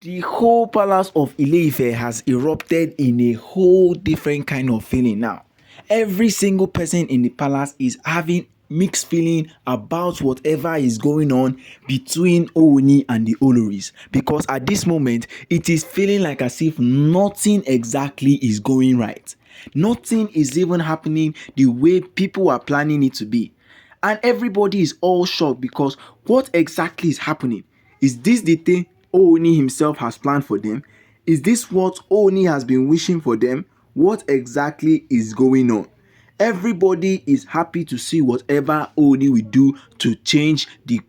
The whole palace of Ile-Ife has erupted in a whole different kind of feeling now. Every single person in the palace is having mixed feeling about whatever is going on between Ooni and the Oloris, because at this moment it is feeling like as if nothing exactly is going right. Nothing is even happening the way people are planning it to be. And everybody is all shocked because what exactly is happening? Is this the thing Ooni himself has planned for them? Is this what Ooni has been wishing for them? What exactly is going on? Everybody is happy to see whatever Ooni will do to change the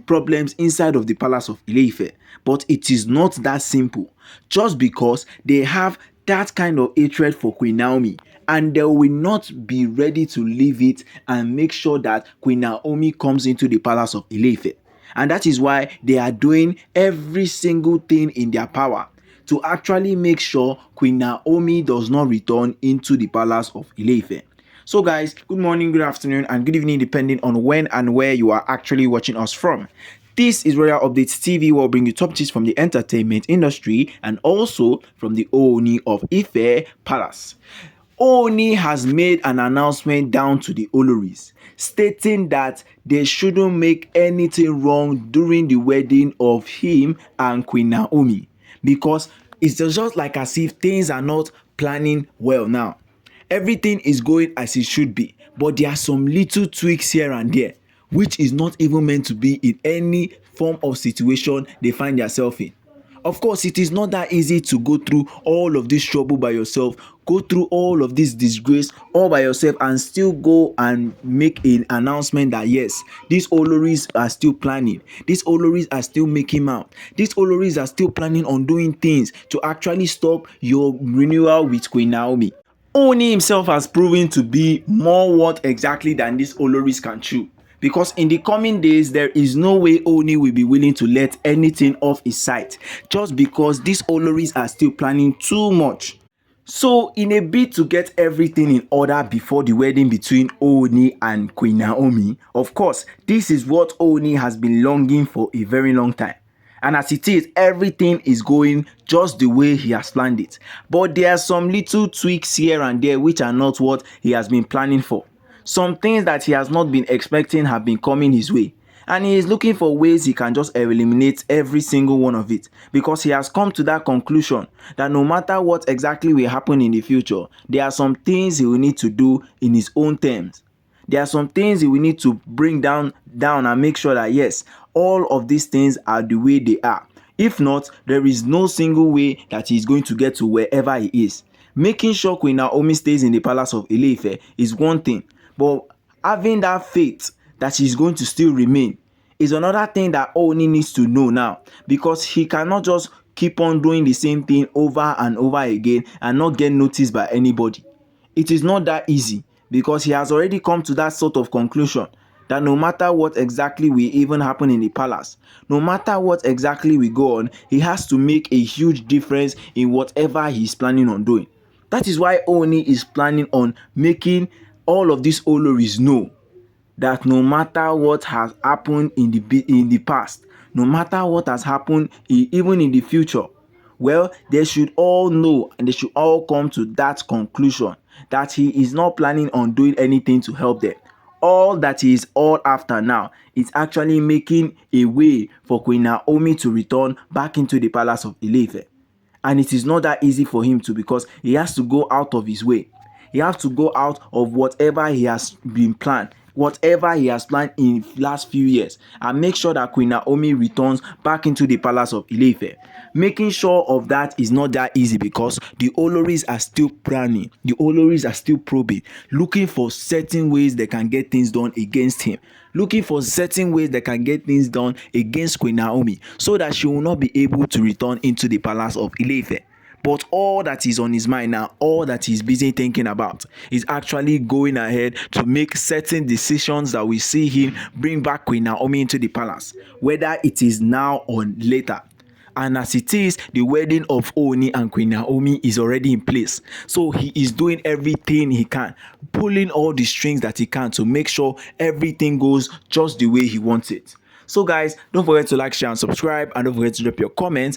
problems inside of the palace of Ile-Ife. But it is not that simple. Just because they have that kind of hatred for Queen Naomi, and they will not be ready to leave it and make sure that Queen Naomi comes into the palace of Ile-Ife. And that is why they are doing every single thing in their power to actually make sure Queen Naomi does not return into the palace of Ile-Ife. So guys, good morning, good afternoon, and good evening depending on when and where you are actually watching us from. This is Royal Updates TV, where we'll bring you top tips from the entertainment industry and also from the Ooni of Ife Palace. Ooni has made an announcement down to the Oloris, stating that they shouldn't make anything wrong during the wedding of him and Queen Naomi, because it's just like as if things are not planning well now. Everything is going as it should be, but there are some little tweaks here and there, which is not even meant to be in any form of situation they find themselves in. Of course, it is not that easy to go through all of this trouble by yourself, go through all of this disgrace all by yourself, and still go and make an announcement that yes, these Oloris are still planning, these Oloris are still making out, these Oloris are still planning on doing things to actually stop your renewal with Queen Naomi. Ooni himself has proven to be more what exactly than these Oloris can chew. Because in the coming days, there is no way Ooni will be willing to let anything off his sight, just because these Oloris are still planning too much. So in a bid to get everything in order before the wedding between Ooni and Queen Naomi, of course, this is what Ooni has been longing for a very long time. And as it is, everything is going just the way he has planned it. But there are some little tweaks here and there which are not what he has been planning for. Some things that he has not been expecting have been coming his way, and he is looking for ways he can just eliminate every single one of it, because he has come to that conclusion that no matter what exactly will happen in the future, there are some things he will need to do in his own terms. There are some things he will need to bring down and make sure that yes, all of these things are the way they are. If not, there is no single way that he is going to get to wherever he is. Making sure Queen Naomi stays in the palace of Ile-Ife is one thing, but having that faith that she's going to still remain is another thing that Ooni needs to know now, because he cannot just keep on doing the same thing over and over again and not get noticed by anybody. It is not that easy, because he has already come to that sort of conclusion that no matter what exactly will even happen in the palace, no matter what exactly will go on, he has to make a huge difference in whatever he's planning on doing. That is why Ooni is planning on making all of these Oloris know that no matter what has happened in the past, no matter what has happened even in the future, well, they should all know and they should all come to that conclusion that he is not planning on doing anything to help them. All that he is all after now is actually making a way for Queen Naomi to return back into the palace of Ile-Ife. And it is not that easy for him to, because he has to go out of his way. He has to go out of whatever he has been planned, whatever he has planned in the last few years, and make sure that Queen Naomi returns back into the palace of Ile-Ife. Making sure of that is not that easy, because the Oloris are still planning, the Oloris are still probing, looking for certain ways they can get things done against him, looking for certain ways they can get things done against Queen Naomi, so that she will not be able to return into the palace of Ile-Ife. But all that is on his mind now, all that he's busy thinking about, is actually going ahead to make certain decisions that we see him bring back Queen Naomi into the palace, whether it is now or later. And as it is, the wedding of Ooni and Queen Naomi is already in place. So he is doing everything he can, pulling all the strings that he can to make sure everything goes just the way he wants it. So guys, don't forget to like, share, and subscribe, and don't forget to drop your comments